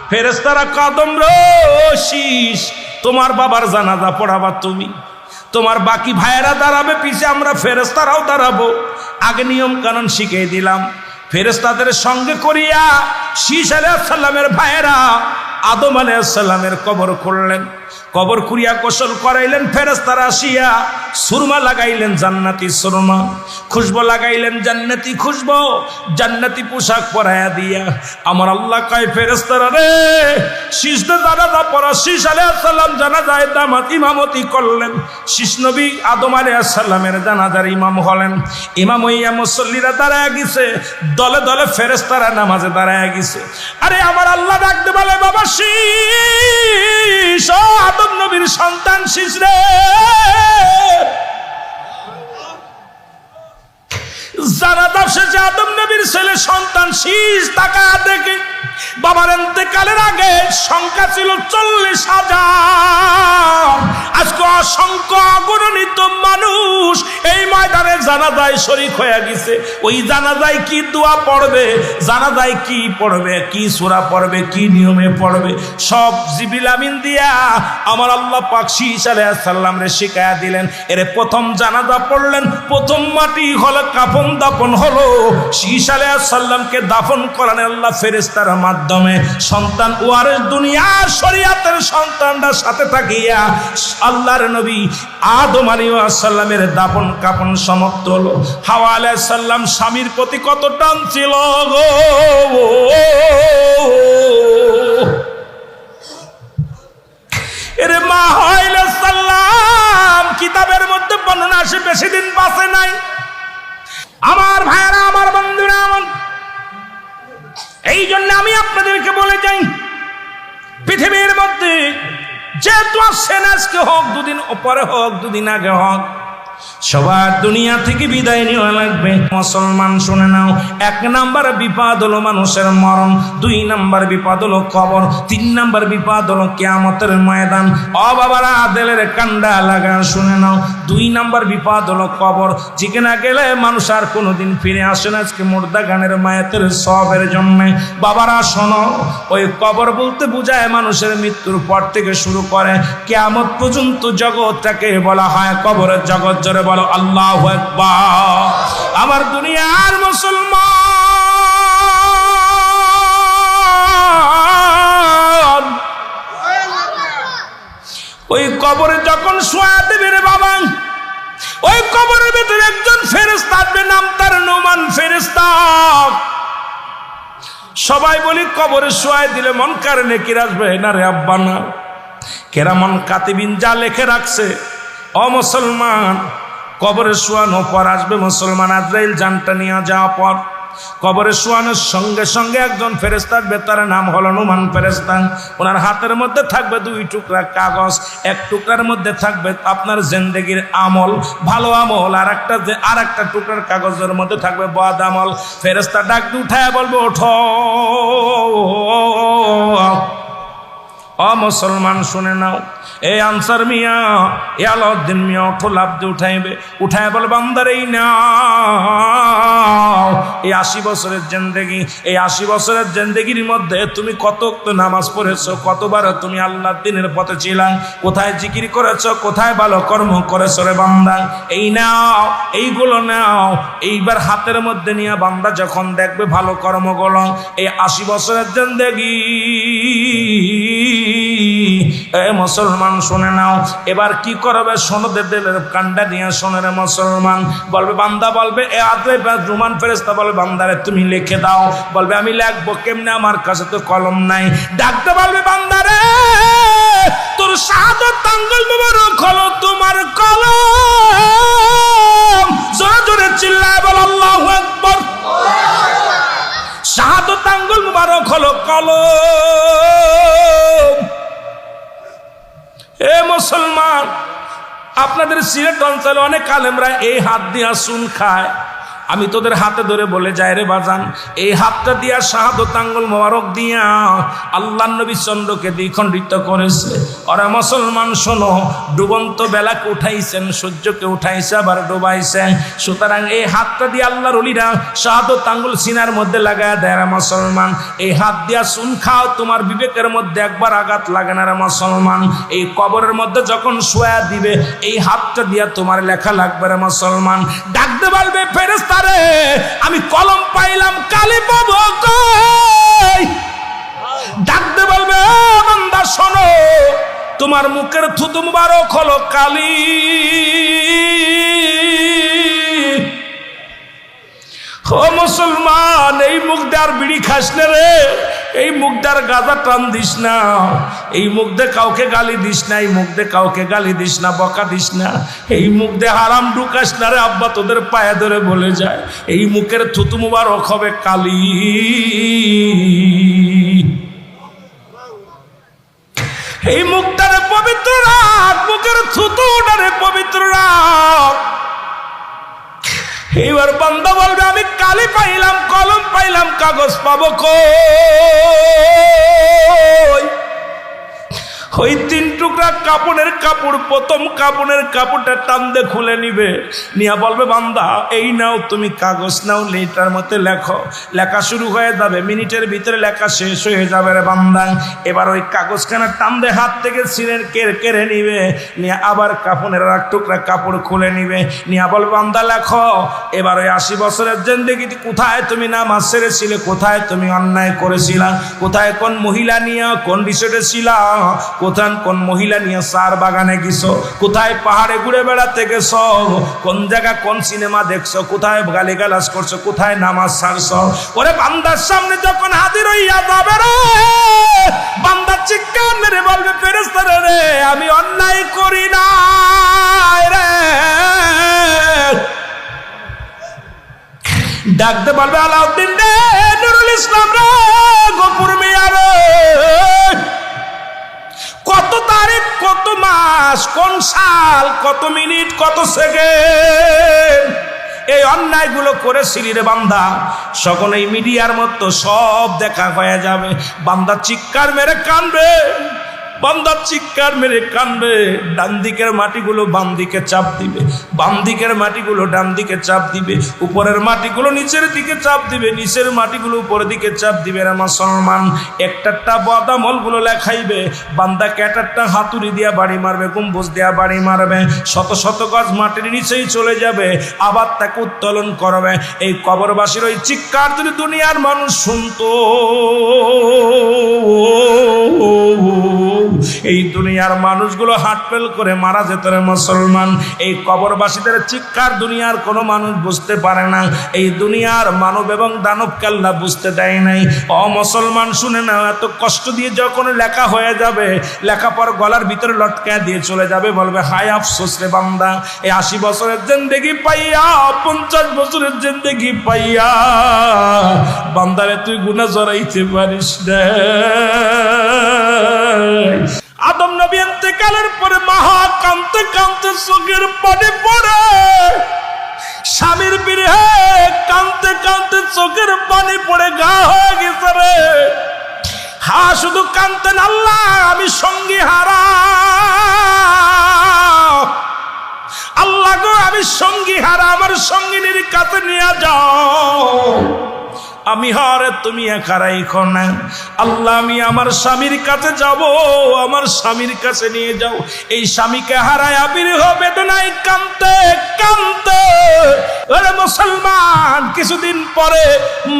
ফেরেশতারা কদম রে শীষ, তোমার বাবার জানাজা পড়াবা তুমি, তোমার বাকি ভাইয়েরা দাঁড়াবে পিছে, আমরা ফেরেশতারাও দাঁড়াবো। আগে নিয়ম কানুন শিখিয়ে দিলাম। ফেরেশতাদের সঙ্গে করিয়া শীষ আলাইহিস সালামের ভাইয়েরা আদম আলাইহিস সালামের কবর করলেন। কবর কুড়িয়া গোসল করাইলেন। ফেরেশতারা আসিয়া সুরমা লাগাইলেন, জান্নাতি সুরমা, খুশবু লাগাইলেন, জান্নাতি খুশবু, জান্নাতি পোশাক পরাইয়া দিয়া আমার আল্লাহ কয় ফেরেশতারা রে, শীষে জানাজা পড়া। শীষ আলাইহিস সালাম জানাজায় দামাত ইমামতি করলেন। শীষ নবী আদম আলাইহিস সালামের জানাজার ইমাম হলেন। ইমাম হইয়া মুসল্লিরা দাঁড়ায় গেছে, দলে দলে ফেরেশতারা নামাজে দাঁড়ায় গেছে। আরে আমার আল্লাহ ডাকতে বলে, বাবা শীষ, ও আদম নবীর সন্তান শীষ রে, জানাজা শেষে আদম নবীর ছেলে সন্তান শীষ তাকায়া দেখে বাবার ইন্তেকালের আগে সংখ্যা ছিল 40,000। আজকে অসংখ্য অগণিত মানুষ এই ময়দানে জানাজায় শরীক হয়ে গেছে। ওই জানাজায় কি দোয়া পড়বে, জানাজায় কি পড়বে, কি সূরা পড়বে, কি নিয়মে পড়বে, সব জিবরিল আমিন দিয়া আমার আল্লাহ পাক শীষ আলাইহিস সালাম রে শিখায়া দিলেন। এর প্রথম জানাজা পড়লেন, প্রথম মাটি হলো, কাফন দাফন হলো। শীষ আলাইহিস সালামকে দাফন করালেন আল্লাহ ফেরেশতার মাধ্যমে। সন্তান ওয়ারিস দুনিয়া শরীয়তের সন্তানরা সাথে থাকিয়া আল্লাহর নবী আদম আলাইহিস সালামের দাফন কাফন সমাপ্ত হলো। হাওয়া আলাইহিস সালাম স্বামীর প্রতি কত টান ছিল গো, এর মা আলাইহিস সালাম কিতাবের মধ্যে বর্ণনা আসে বেশি দিন বাঁচে নাই। আমার ভাইরা, আমার বন্ধুরা, আমার এই জন্য আমি আপনাদেরকে বলে যাই, পৃথিবীর মধ্যে যেহেতু আসছেন, আজকে হোক, দুদিন পরে হোক, দুদিন আগে হোক, সবার দুনিয়া থেকে বিদায় নেওয়া লাগবে। মুসলমান শুনে নাও, 1 নাম্বার বিপদ হলো মানুষের মরণ, 2 নাম্বার বিপদ হলো কবর, 3 নাম্বার বিপদ হলো কিয়ামতের ময়দান। ও বাবারা, দিলের কান্ডা লাগা শুনে নাও, 2 নাম্বার বিপদ হলো কবর, যেখানে গেলে মানুষ আর কোনোদিন ফিরে আসে না। আজকে মুর্দা গানের মায়াতের সবের জন্য বাবারা শোনো, ওই কবর বলতে বোঝায় মানুষের মৃত্যুর পর থেকে শুরু করে কিয়ামত পর্যন্ত জগৎটাকে বলা হয় কবরের জগৎ। জোরে বলো আল্লাহু আকবার। আমার দুনিয়ার মুসলমান, ওই কবরে যখন শোয়া দেবে রে বাবা, ওই কবরের ভিতরে একজন ফেরেশতা আসবে, নাম তার নুমান ফেরেশতা। সবাই বলি কবরে শোয়া দিলে মন কারে নেকি আসবে না রে আব্বা, না, কেরামান কাতিবিন যা লিখে রাখছে। ও মুসলমান, কবরে শোয়ানোর পর আসবে মুসলমান আজরাইল, জানটা নিয়ে যাওয়ার পর কবরে শোয়ানোর সঙ্গে সঙ্গে একজন ফেরেশতা আসবে, তার নাম হলো নুমান ফেরেশতা। ওনার হাতের মধ্যে থাকবে 2 টুকরা কাগজ, 1 টুকরার মধ্যে থাকবে আপনার জিন্দেগির আমল, ভালো আমল, আর একটা টুকরার কাগজের মধ্যে থাকবে বদ আমল। ফেরেশতা ডাক দিয়ে উঠায় বলবে, ওঠো। ও মুসলমান শুনে নাও, এই আনসার মিয়া, এ আলাউদ্দিন মিয়া, ওঠো, লাভ দিয়ে উঠাইবে। উঠায় বলে, বান্দার এই নাও, এই 80 বছরের জিন্দেগি, এই 80 বছরের জিন্দেগির মধ্যে তুমি কত নামাজ পড়েছো, কতবার তুমি আল্লাহর দ্বীনের পথে ছিলাম, কোথায় জিকির করেছো, কোথায় ভালো কর্ম করেছো রে বান্দা, এই নাও, এইগুলো নাও। এইবার হাতের মধ্যে নিয়ে বান্দা যখন দেখবে ভালো কর্মগুলো, এই 80 বছরের জিন্দেগি, এ মুসলমান শুনে নাও, এবার কি করবে? সনদের দিলের কান্ডা নিয়ে শোনে রে মুসলমান। বলবে বান্দা, বলবে এ রুমান ফেরেশতা বলবে, বান্দারে তুমি লিখে দাও। বলবে আমি লিখবো কেমনে, আমার কাছে তো কলম নাই। ডাকতে বলবে, বান্দারে তোর শাহাদাত আঙ্গুল মোবারক হলো তোমার কলম। জোরে জোরে চিল্লায় বল আল্লাহু আকবার। শাহাদাত আঙ্গুল মোবারক হলো কলম। এ মুসলমান, আপনাদের সিলেট অঞ্চলে অনেক আলেমরা এই হাত দিয়া সুন খায়, আমি তোদের হাতে ধরে বলে যাই রে বাজান, এই হাতটা দিয়া শাহাদত আঙ্গুল মোবারক দিয়া আল্লাহ নবী চন্দ্রকে দ্বিখণ্ডিত করেছে। ওরা মুসলমান শোনো, ডুবন্ত বেলাকে উঠাইছেন, সূর্যকে উঠাইছে, আবার ডুবাইছেন। সুতরাং এই হাতটা দিয়ে আল্লাহর ওলিরা শাহাদত আঙ্গুল সিনার মধ্যে লাগায় দেয়। রে মুসলমান, এই হাত দিয়া চুন খাও, তোমার বিবেকের মধ্যে একবার আঘাত লাগে না। রে মুসলমান, এই কবরের মধ্যে যখন শোয়া দিবে এই হাতটা দিয়া তোমার লেখা লাগবে। রে মুসলমান, ডাকতে বলবে ফেরেশতারে, আমি কলম পাইলাম, কালি পাবো কই? ডাকতে বলবে বান্দা শোনো, তোমার মুখের থুতু মুবারক হলো কালি। ও মুসলমান, এই মুখ দিয়ে আর বিড়ি খাস না রে, এই মুখ দিয়ে আর গাঁজা টান দিস না, এই মুখ দিয়ে কাউকে গালি দিস না, এই মুখ দিয়ে কাউকে গালি দিস না, বকা দিস না, এই মুখ দিয়ে হারাম ঢুকাস না রে। আব্বা তোদের পায়ে ধরে বলে যায়, এই মুখের থুতু মুবারক হবে কালি। এই মুখটারে পবিত্র রাখ, মুখের থুতুটারে পবিত্র রাখ। এইবার বান্দা বলবে আমি কালি পাইলাম, কলম পাইলাম, কাগজ পাবো কই? ওই 3 টুকরা কাপড়ের কাপড়, প্রথম কাপড়ের কাপড়টা টান দিয়ে খুলে নিবে, নিয়া বলবে বান্দা এই নাও তুমি কাগজ নাও, লেটার মধ্যে লেখো। লেখা শুরু হয়ে যাবে, মিনিটের ভিতরে লেখা শেষ হয়ে যাবে রে বান্দা। এবার ওই কাগজখানা টান দিয়ে হাত থেকে ছিঁড়ে কেড়ে নিবে, নিয়ে আবার কাপড়ের এক টুকরা কাপড় খুলে নিবে, নিয়া বলবে বান্দা লেখো। এবার ওই 80 বছরের জিন্দেগি কোথায় তুমি নামাজ ছেড়েছিলে, কোথায় তুমি অন্যায় করেছিলা, কোথায় কোন মহিলা নিয়ে কোন রিসোর্টে ছিলা, কোথায় কোন মহিলা নিয়ে সার বাগানে গেছো, কোথায় পাহাড়ে ঘুরে বেড়াতে গেছো, কোন জায়গা কোন সিনেমা দেখছো, কোথায় গালিগালাজ করছো, কোথায় নামাজ ছাড়ছো। ওরে বান্দার সামনে যখন হাজির হইয়া যাবে রে, বান্দা চিৎকার মেরে বলবে ফেরেশতারা রে আমি অন্যায় করি না রে। ডাকতে বলবে আলাউদ্দিন রে, নুরুল ইসলাম রে, গফুর মিয়া রে, কত তারিখ, কত মাস, কোন সাল, কত মিনিট, কত সেকেন্ড এই অন্যায়গুলো করেছিলি রে বান্দা, সকল এই মিডিয়ার মতো সব দেখা হয়ে যাবে। বান্দা চিৎকার মেরে কানবে, বান্দা চিৎকার মেরে কানবে। ডান দিকের মাটিগুলো বাম দিকে চাপ দিবে, বাম দিকের মাটিগুলো ডান দিকে চাপ দিবে, উপরের মাটিগুলো নিচের দিকে চাপ দিবে, নিচের মাটিগুলো উপরের দিকে চাপ দিবে। রে মুসলমান, একটা বদামলগুলো লেখাইবে, বান্দা ক্যাটারটা হাতুড়ি দিয়া বাড়ি মারবে, গম্বুজ দিয়া বাড়ি মারবে, শত শত গজ মাটির নিচেই চলে যাবে, আবার তাকে উত্তোলন করবে। এই কবরবাসীর ওই চিৎকার যদি দুনিয়ার মানুষ শুনতো, এই দুনিয়ার মানুষগুলো হাটফেল করে মারা যেত রে মুসলমান। এই কবরবাসীদের চিৎকার দুনিয়ার কোনো মানুষ বুঝতে পারে না, এই দুনিয়ার মানব এবং দানবকে আল্লাহ বুঝতে দেয় নাই। ও মুসলমান শুনে না, এত কষ্ট দিয়ে যখন লেখা হয়ে যাবে, লেখা পর গলার ভিতরে লটকায় দিয়ে চলে যাবে, বলবে হায় আফসোস রে বান্দা, এই 80 বছরের জিন্দেগি পাইয়া, 50 বছরের জিন্দেগি পাইয়া বান্দারে তুই গুনাহ জড়াইতে পারিস না। আদম নবী ইন্তেকালের পরে মাহা কাঁদতে কাঁদতে চোখের পানি পড়ে, স্বামীর বিরহে কাঁদতে কাঁদতে চোখের পানি পড়ে গা হয়ে গেছে রে। হা শুধু কাঁদতেন, আল্লাহ আমি সঙ্গী হারা, আল্লাহ গো আমি সঙ্গী হারা, আমার সঙ্গিনীর কাছে নিয়ে যাও। আমি হারে তুমি একা রাইখো না, আল্লাহ আমি আমার স্বামীর কাছে যাব, আমার স্বামীর কাছে নিয়ে যাও। এই স্বামীকে হারায় বিরহ বেদনায় কাঁদতে কাঁদতে আরে মুসলমান, কিছুদিন পরে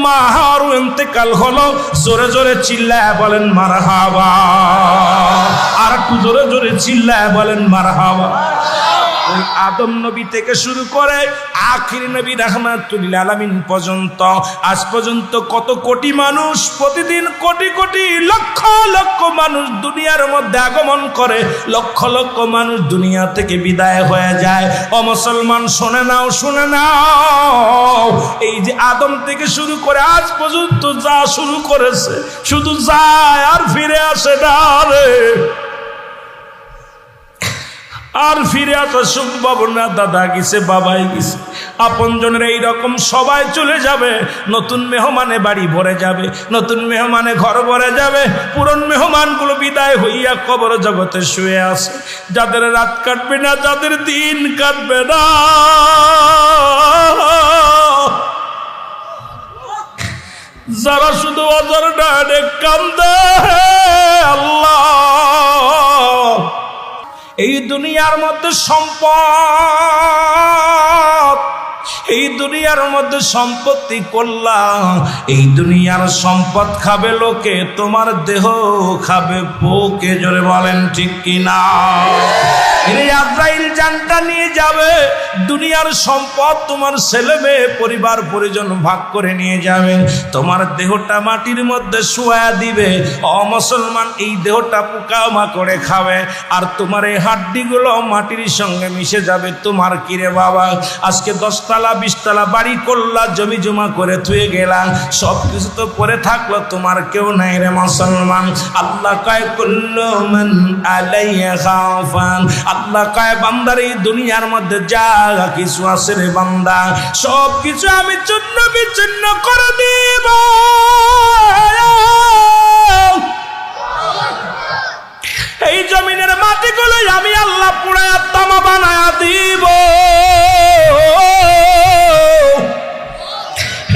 মাহার ইন্তেকাল হলো। জোরে জোরে চিল্লায় বলেন মারহাবা, আর একটু জোরে জোরে চিল্লায় বলেন মারহাবা। ওই আদম নবী থেকে শুরু করে আখির নবী রাহমাতুল আলামিন পর্যন্ত, আজ পর্যন্ত কত কোটি মানুষ, প্রতিদিন কোটি কোটি লক্ষ লক্ষ মানুষ দুনিয়ার মধ্যে আগমন করে, লক্ষ লক্ষ মানুষ দুনিয়া থেকে বিদায় হয়ে যায়। ও মুসলমান শুনে নাও, শুনে নাও, এই যে আদম থেকে শুরু করে আজ পর্যন্ত যা শুরু করেছে, শুধু যায় আর ফিরে আসে না রে। আর ফিরে আসা সম্ভব না। দাদা গেছে, বাবাই গেছে, আপনজনের এইরকম সবাই চলে যাবে। নতুন মেহমানে বাড়ি ভরে যাবে, নতুন মেহমানে ঘর ভরে যাবে। পুরন মেহমানগুলো বিদায় হইয়া কবর জগতে শুয়ে আছে। যাদের রাত কাটবে না, যাদের দিন কাটবে না, যারা শুধু অজর ডানে কান্দে, আল্লাহ এই দুনিয়ার মধ্যে সম্পদ, এই দুনিয়ার মধ্যে সম্পত্তি করলাম, এই দুনিয়ার সম্পদ খাবে লোকে, তোমার দেহ খাবে পোকে। জোরে বলেন ঠিক কিনা? আজরাইল জানটা নিয়ে যাবে, দুনিয়ার সম্পদ তোমার ছেলে মেয়ে পরিবার পরিজন ভাগ করে নিয়ে যাবে, তোমার দেহটা মাটির মধ্যে শুয়া দিবে। ও মুসলমান, এই দেহটা পোকামা করে খাবে, আর তোমার এই হাড্ডিগুলো মাটির সঙ্গে মিশে যাবে। তোমার কিরে বাবা, আজকে 10 তলা 20 তলা বাড়ি করলা, জমি জমা করে থুয়ে গেলাম, সব কিছু তো পরে থাকলো, তোমার কেউ নাই রে মুসলমান। আল্লাহ কয় কুল্লু মান আলাইহা ফান, আল্লাহ কয় বান্দার এই দুনিয়ার মধ্যে যা কিছু আছে রে বান্দা, সব কিছু আমি চূর্ণ বিচূর্ণ করে দিব। এই জমিনের মাটিগুলো আমি আল্লাহ পুড়ায়া তামা বানায়া দিব।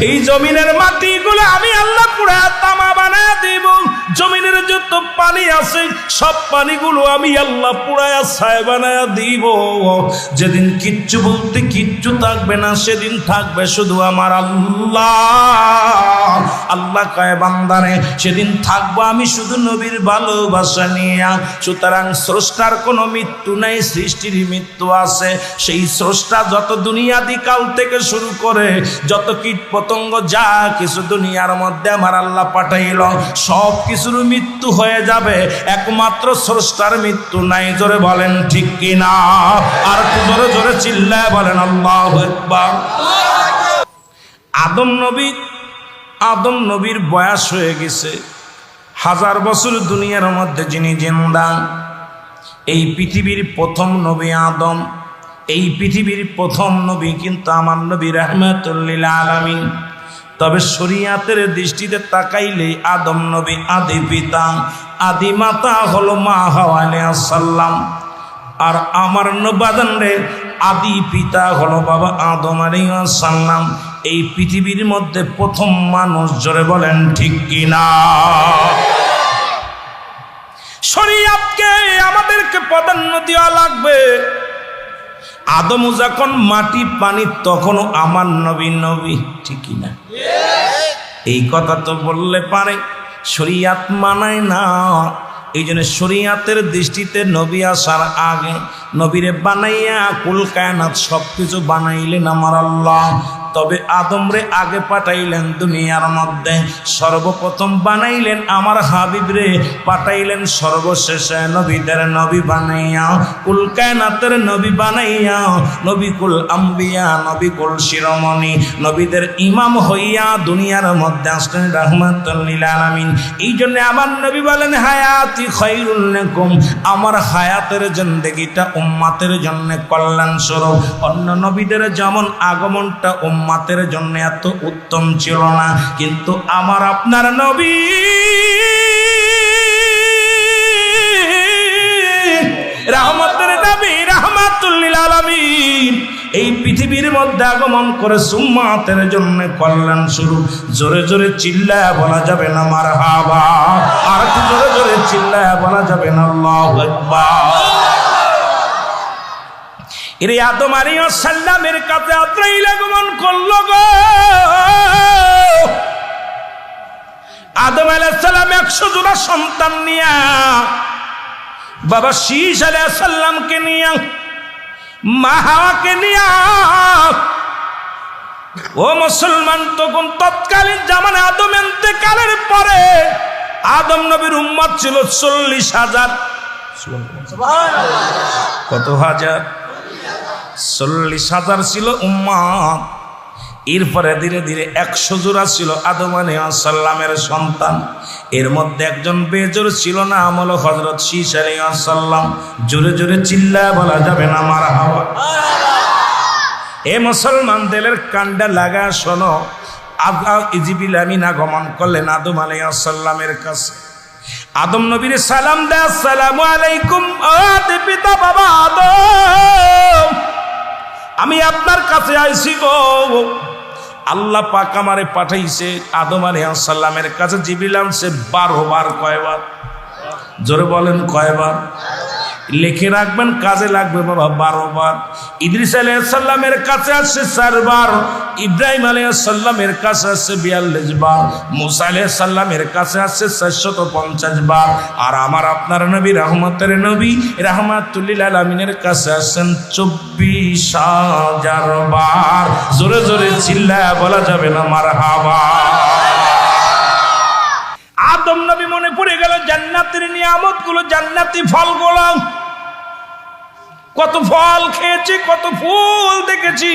এই জমিনের মাটিগুলো আমি আল্লাহ পুড়ায়া তামা বানায়া দিব। জমিনের যত পানি আছে সব পানিগুলো আমি আল্লাহ পুড়ায়া ছাই বানায়া দিব। যেদিন কিচ্ছু বলতে কিচ্ছু থাকবে না, সেদিন থাকবে শুধু আমার আল্লাহ। আল্লাহ কয় বান্দারে, সেদিন থাকবো আমি শুধু নবীর ভালোবাসা নিয়ে। সুতরাং স্রষ্টার কোনো মৃত্যু নাই, সৃষ্টির মৃত্যু আছে। সেই স্রষ্টা যত দুনিয়াদি কাল থেকে শুরু করে যত কীট পতঙ্গ যা কিছু দুনিয়ার মধ্যে আমার আল্লাহ পাঠাইল, সব কিছুর মৃত্যু হয়ে যাবে, একমাত্র স্রষ্টার মৃত্যু নাই। জোরে বলেন ঠিক কিনা? আর একটু জোরে জোরে চিল্লায় বলেন আল্লাহু আকবার। আদম নবীর বয়স হয়ে গেছে 1000 বছর। দুনিয়ার মধ্যে যিনি জিন্দা, এই পৃথিবীর প্রথম নবী আদম। এই পৃথিবীর প্রথম নবী কিন্তু আমার নবী রাহমাতুল লিল আলামিন। তবে শরীয়তের দৃষ্টিতে তাকাইলে আদম নবী আদি পিতা, আদি মাতা হলো মা হাওয়া আলাইহিস সালাম। আর আমার নবাদান রে আদি পিতা হলো বাবা আদম আলাইহিস সালাম। এই পৃথিবীর মধ্যে প্রথম মানুষ। জোরে বলেন ঠিক কিনা? শরীয়তকে আমাদেরকে প্রাধান্য দেওয়া লাগবে। আদম যখন মাটি পানি, তখনও আমার নবী, ঠিক কিনা? এই কথা তো বললে পারে, শরীয়ত মানায় না। এই জন্য শরীয়তের দৃষ্টিতে নবী আসার আগে নবীরে বানাইয়া কুল কায়নাত সব কিছু বানাইলেন আমার আল্লাহ। তবে আদম রে আগে পাঠাইলেন দুনিয়ার মধ্যে, সর্বপ্রথম বানাইলেন আমার হাবিব রে, পাঠাইলেন সর্বশেষে নবীদের নবী বানাইয়া, কুল কায়নাতের নবী বানাইয়া, নবী কুল আম্বিয়া, নবী কুল শিরোমণি, নবীদের ইমাম হইয়া দুনিয়ার মধ্যে আসলেন রাহমাতুল লিল আলামিন। এই জন্য আমার নবী বলেন হায়াতি খায়রুল লাকুম, আমার হায়াতের জিন্দেগিটা উম্মতের জন্য কল্যাণ স্বরূপ। অন্য নবীদের যেমন আগমনটা উম্মতের জন্য এত উত্তম ছিল না, কিন্তু আমার আপনার নবী রহমতের নবী রাহমাতুল লিল আলামিন এই পৃথিবীর মধ্যে আগমন করে উম্মতের জন্য কল্যাণ স্বরূপ। জোরে জোরে চিল্লায়া বলা যাবে না মারহাবা? আর একটু জোরে জোরে চিল্লায়া বলা যাবে না আল্লাহু আকবার? এরে আদম আলাইহিস সালামের কাছে আজরাইল আগমন করলো গো। আদম আলাইহিস সালাম 100 জোড়া সন্তান নিয়া, বাবা শীস আলাইহিস সালামকে নিয়া, মা হাওয়াকে নিয়া, ও মুসলমান, তখন তৎকালীন জামানে আদম ইন্তেকালের পরে আদম নবীর উম্মত ছিল 40,000। সুবহানাল্লাহ। কত হাজার? 40,000 ছিল উম্মত। এরপরে ধীরে ধীরে 100 জোড়া ছিল আদম আলাইহিস সালামের সন্তান। এর মধ্যে একজন বেজোর ছিল, না আমল হযরত শীশ আলাইহিস সালাম। জোরে জোরে চিল্লায় বলা যাবে না মারহাবা। এ মুসলমান দিলের কান্ডা লাগা শোনো, জিবরিল আমিন আগমন করলেন আদম আলাইহিস সালামের কাছে। আদম নবীর সালাম দেয়, আসসালামু আলাইকুম আদি পিতা বাবা আদম, আমি আপনার কাছে আইছি গো। আল্লাহ পাক আমারে পাঠাইছে আদম আলাইহিস সালামের কাছে। জিবরিল আনছে 12 বার। কয়বার? জোরে বলেন কয়বার? লিখে রাখবেন, কাজে লাগবে বাবা, 12 বার। ইদ্রিস আলাইহিস সালামের কাছে আসছে 4 বার, ইব্রাহিম আলাইহিস সালামের কাছে আসছে 42 বার, মুসা আলাইহিস সালামের কাছে আসছে 450 বার। আর আমার আপনার নবী রহমতের নবী রাহমাতুল লিল আলামিনের কাছে আসছেন 24,000 বার। জোরে জোরে চিল্লায়া বলা যাবে না মারহাবা। আদম নবী মনে পড়ে গেল জান্নাতের নিয়ামতগুলো, জান্নাতি ফলগুলো। কত ফল খেয়েছি, কত ফুল দেখেছি।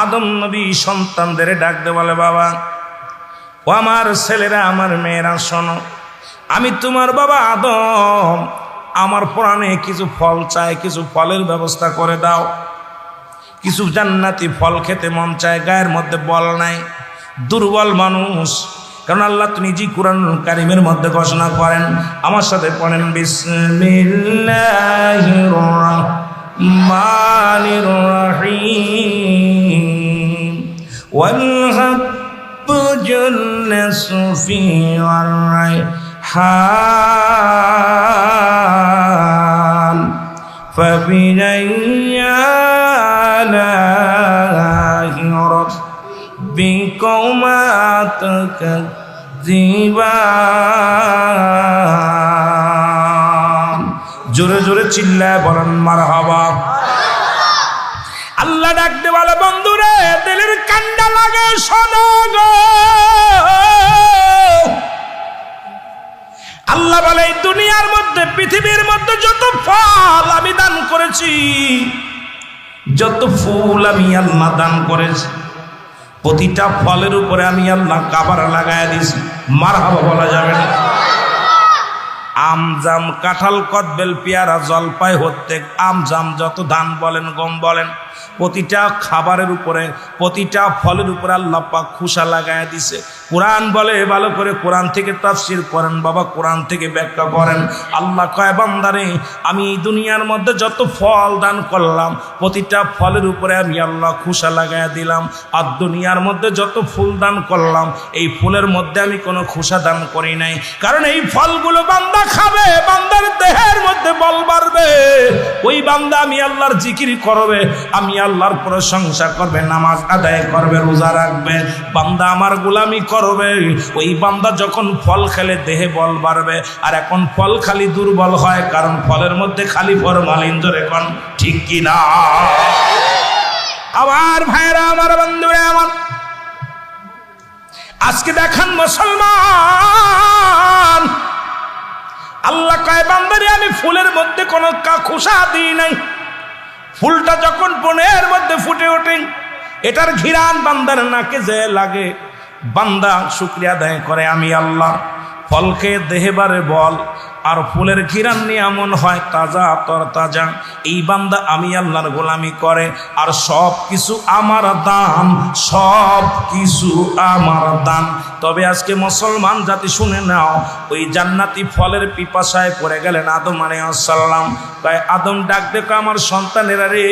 আদম নবী সন্তানদের ডাক দে বলে, বাবা ও আমার ছেলেরা, আমার মেয়েরা, শোনো, আমি তোমার বাবা আদম, আমার প্রাণে কিছু ফল চাই, কিছু ফলের ব্যবস্থা করে দাও। কিছু জান্নাতি ফল খেতে মন চায়, গায়ের মধ্যে বল নাই, দুর্বল মানুষ। কারণ আল্লাহ তো নিজেই কুরআন কারীমের মধ্যে ঘোষণা করেন, আমার সাথে পড়েন, বিসমিল্লাহির রাহমানির রহিম। ওয়াল হাব্বু জান্নাতু ফি আর-রাইহান ফাবিআইয়ি আলাইহি রাব্বিকুমা তুকাজ্জিবান। জোরে জোরে চিল্লায় বলেন মারহাবা। আল্লাহ ডাকতে বলে, বন্ধুরে দিলের কান্ডা লাগে, শোনো গো। আল্লাহ বলে, এই দুনিয়ার মধ্যে, পৃথিবীর মধ্যে যত ফল আমি দান করেছি, যত ফুল আমি আল্লাহ দান করেছি, প্রতিটা ফলের উপরে আমি আল্লাহ কাবার লাগায় দিয়েছি। মারহাবা বলা যাবে না? আম, জাম, কাঁঠাল, কদবেল, পেয়ারা, জলপাই, হতে আম, জাম, যত ধান বলেন, গম বলেন, প্রতিটা খাবারের উপরে, প্রতিটা ফলের উপরে আল্লাহ পাক খুশা লাগায় দিছে। কোরআন বলে, ভালো করে কোরআন থেকে তাফসীর করেন বাবা, কোরআন থেকে ব্যাখ্যা করেন। আল্লাহ কয়, বান্দারে আমি এই দুনিয়ার মধ্যে যত ফল দান করলাম, প্রতিটা ফলের উপরে আমি আল্লাহ খুশা লাগায় দিলাম। আর দুনিয়ার মধ্যে যত ফুল দান করলাম, এই ফুলের মধ্যে আমি কোনো খুশা দান করি নাই। কারণ এই ফলগুলো বান্দা খাবে, বান্দার দেহের মধ্যে বল বাড়বে, ওই বান্দা আমি আল্লাহর জিকির করবে, আমি আল্লাহর প্রশংসা করবে, নামাজ আদায় করবে, রোজা রাখবে, বান্দা আমার গোলামি করবে। ওই বান্দা যখন ফল খেলে দেহে বল বাড়বে। আর এখন ফল খালি দুর্বল হয়, কারণ ফলের মধ্যে খালি ফরমালিন। ধরে কোন ঠিক কি না? আমার ভাইরা, আমার বন্ধুরা, আমার আজকে দেখান মুসলমান, আল্লাহ কয়, বান্দারে আমি ফুলের মধ্যে কোনো খুশা দিই নাই। ফুলটা যখন বনের মধ্যে ফুটে ওঠে, এটার ঘিরান বান্দার নাকে যে লাগে, বান্দা শুকরিয়া আদায় করে, আমি আল্লাহ। ফল খেয়ে দেহে বারে বল, আর ফুলের ঘিরান নিয়ে এমন হয় তাজা তর তাজা। এই বান্দা আমি আল্লাহর গোলামি করে, আর সব কিছু আমার দান, সব কিছু আমার দান। তবে আজকে মুসলমান জাতি শুনে নাও, ওই জান্নাতি ফলের পিপাসায় পড়ে গেলেন আদম আলাইহিস সালাম। তাই আদম ডাক দেখো, আমার সন্তানেরা রে,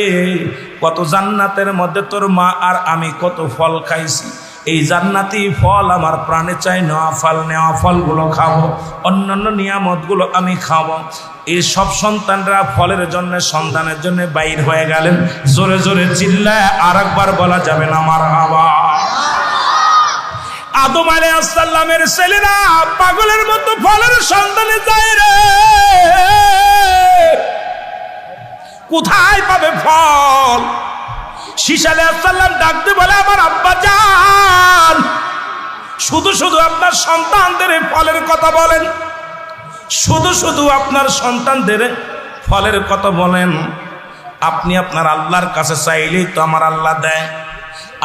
কত জান্নাতের মধ্যে তোর মা আর আমি কত ফল খাইছি, এই জান্নাতি ফল আমার প্রাণে চাই। নেওয়া ফলগুলো খাবো, অন্যান্য নিয়ামতগুলো আমি খাবো। এই সব সন্তানরা ফলের জন্য, সন্তানের জন্য বাইর হয়ে গেলেন। জোরে জোরে চিল্লায় আর একবার বলা যাবে না মারহাবা। আদম আলাইহিস সালামের ছেলেরা পাগলের মতো ফলের সন্ধানে যায় রে। কোথায় পাবে ফল? শীশ আলাইহিস সালাম ডাকতে বলে, আমার আব্বা জান, শুধু শুধু আপনার সন্তানদের ফলের কথা বলেন, শুধু শুধু আপনার সন্তানদের ফলের কথা বলেন। আপনি আপনার আল্লাহর কাছে চাইলেই তো আমার আল্লাহ দেয়।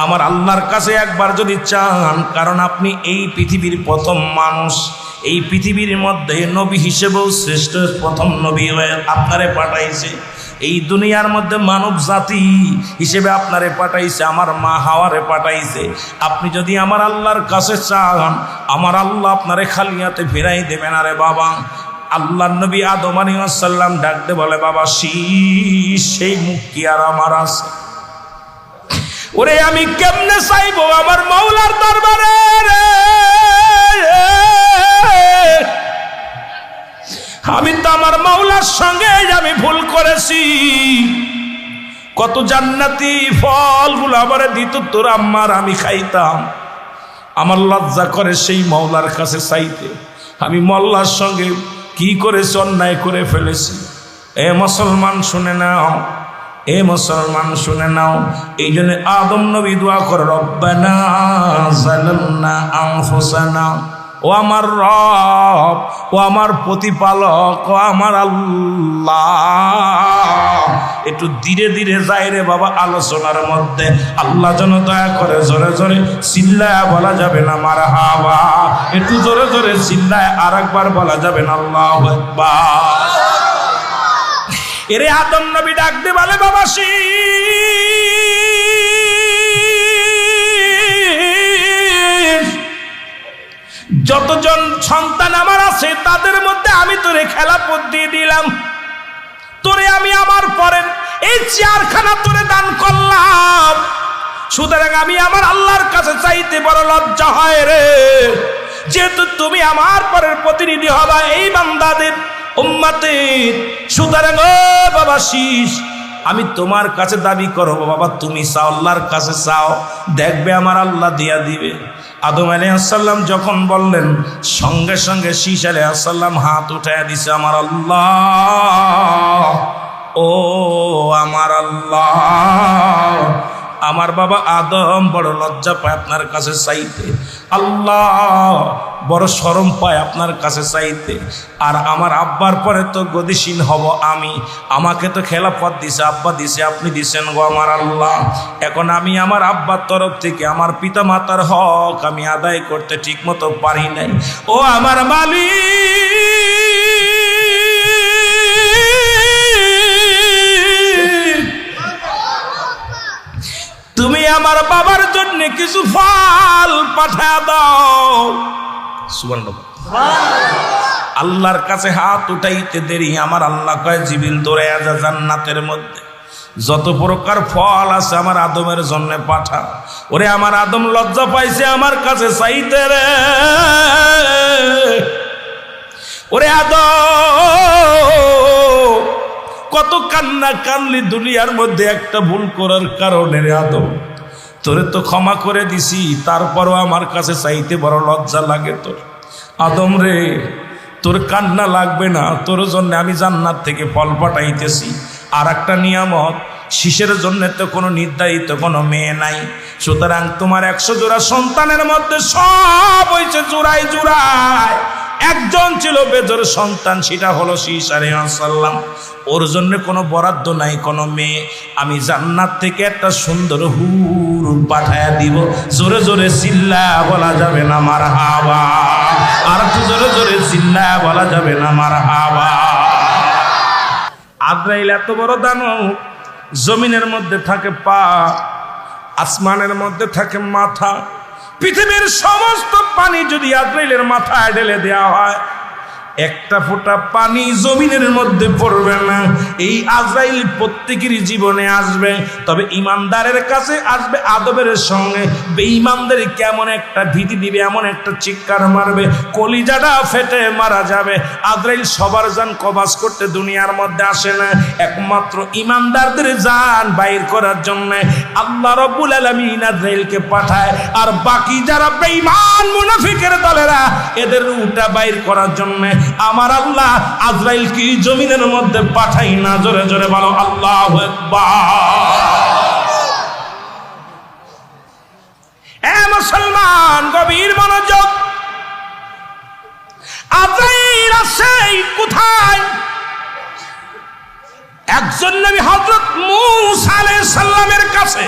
আমার আল্লাহর কাছে একবার যদি চান, কারণ আপনি এই পৃথিবীর প্রথম মানুষ, এই পৃথিবীর মধ্যে নবী হিসেবেও শ্রেষ্ঠ প্রথম নবী হয়ে আপনারে পাঠাইছে, এই দুনিয়ার মধ্যে মানব জাতি হিসেবে আপনারে পাঠাইছে, আমার মা হাওয়ারে পাঠাইছে। আপনি যদি আমার আল্লাহর কাছে চান, আমার আল্লাহ আপনারে খালি হাতে ফেরাই দেবেন। আরে বাবা, আল্লাহ নবী আদম আলাইহিস সালাম ডাকতে বলে, বাবা শীষ, সেই মুখ কি আর আমার আছে? ওরে আমি কেমনে চাইবো আমার মাওলার দরবারে রে? আমি তো আমার মাওলার সঙ্গে আমি ভুল করেছি। কত জান্নাতি ফলগুলো আমারে দিত তোর আম্মার, আমি খাইতাম। আমার লজ্জা করে সেই মাওলার কাছে চাইতে। আমি মোল্লার সঙ্গে কি করেছি? অন্যায় করে ফেলেছি। এ মুসলমান শুনে নাও, এ মুসলমান শুনে নাও। এই জন্য আদম নবী দোয়া করে, রব্বানা যালামনা আনফুসানা, ও আমার রব, ও আমার প্রতিপালক, ও আমার আল্লাহ। একটু ধীরে ধীরে যাই রে বাবা আলোচনার মধ্যে। আল্লাহ যেন দয়া করে, জোরে জোরে চিল্লায় বলা যাবে না মারহাবা, একটু জোরে জোরে চিল্লায় আর একবার বলা যাবে না আল্লাহু আকবার। এরে আদম নবী ডাক দে বলে, বাবা যতজন সন্তান আমার আছে তাদের মধ্যে আমি তোরে খেলাপথ দিয়ে দিলাম, তোরে আমি আমার পরে এই চেয়ারখানা তোরে দান করলাম। সুতরাং আমি আমার আল্লাহর কাছে চাইতে বড় লজ্জা হয় রে, যেহেতু তুমি আমার পরের প্রতিনিধি হবা এই বান্দাদের উম্মতের। সুতরাং ও বাবা শীষ, আমি তোমার কাছে দাবি করব, বাবা তুমি চাও, আল্লাহর কাছে চাও, দেখবে আমার আল্লাহ দিয়া দিবে। আদম আলাইহিস সালাম যখন বললেন, সঙ্গে সঙ্গে শীষ আলাইহিস সালাম হাত উঠায় দিছে, আমার আল্লাহ, ও আমার আল্লাহ। আমার বাবা আদম বড় লজ্জা পায় আপনার কাছে চাইতে, আল্লাহ বড় শরম পায় আপনার কাছে চাইতে। আর আমার আব্বার পরে তো গদিশীল হব আমি, আমাকে তো খেলাফত দিছে, আব্বা দিছে, আপনি দিছেন গো আমার আল্লাহ। এখন আমি আমার আব্বার তরফ থেকে আমার পিতা মাতার হক আমি আদায় করতে ঠিক মতো পারি নাই। ও আমার মালিক, তুমি আমার বাবার জন্য কিছু ফল পাঠায় দাও। সুবহানাল্লাহ। আল্লাহর কাছে হাত উঠাইতে দেরি আমার আল্লাহ কয়, জিবরিল দৌড়াইয়া যা জান্নাতের মধ্যে যত প্রকার ফল আছে আমার আদমের জন্য পাঠা। ওরে আমার আদম লজ্জা পাইছে আমার কাছে চাইতে রে। ওরে আদম কত কান্না কানলি দুনিয়ার মধ্যে একটা ভুল করার কারণে রে আদম, তোরে তো ক্ষমা করে দিছি, তারপরও আমার কাছে চাইতে বড় লজ্জা লাগে তোর। আদম রে, তোর কান্না লাগবে না, তোর জন্য আমি জান্নাত থেকে ফল পাঠাইতেছি। আর একটা নিয়ামত, শিশের জন্য তো কোনো নির্ধারিত কোনো মেয়ে নাই। সুতরাং তোমার 100 জোড়া সন্তানের মধ্যে সব হয়েছে জোড়ায় জোড়ায়। একজন ছিল বেজোর সন্তান, সেটা হলো শীষ আলাইহিস সালাম। ওর জন্য কোনো বরাদ্দ নাই কোনো মেয়ে। আমি জান্নাত থেকে একটা সুন্দর হুর পাঠায়া দিব। জোরে জোরে চিল্লা বলা যাবে না মারহাবা, আর একটু জোরে জোরে চিল্লা বলা যাবে না মারহাবা। আজরাইল এত বড় দানব, জমিনের মধ্যে থাকে পা, আসমানের মধ্যে থাকে মাথা। পৃথিবীর সমস্ত পানি যদি আজরাইলের মাথায় ঢেলে দেওয়া হয়, একটা ফোঁটা পানি জমিনের মধ্যে পড়বে না। এই আজরাইল প্রত্যেকেরই জীবনে আসবে, তবে ইমানদারের কাছে আসবে আদবের সঙ্গে। বেঈমানদের কেমন একটা ভীতি দিবে, এমন একটা চিৎকার মারবে, কলিজাটা ফেটে মারা যাবে। আজরাইল সবার জান কবাজ করতে দুনিয়ার মধ্যে আসে না, একমাত্র ইমানদারদের জান বাইর করার জন্য আল্লাহ রাব্বুল আলামিন আজরাইলকে পাঠায়। আর বাকি যারা বেঈমান মুনাফিকের দলেরা, এদের রূহটা বাইর করার জন্য আমার আল্লাহ আজরাইল কি জমিনের মধ্যে পাঠাই না। জোরে জোরে বলো আল্লাহু আকবার। এ মুসলমান, গভীর মনোযোগ। আজরাইল আসে কোথায়? একজন নবী হযরত মূসা আলাইহিস সালামের কাছে।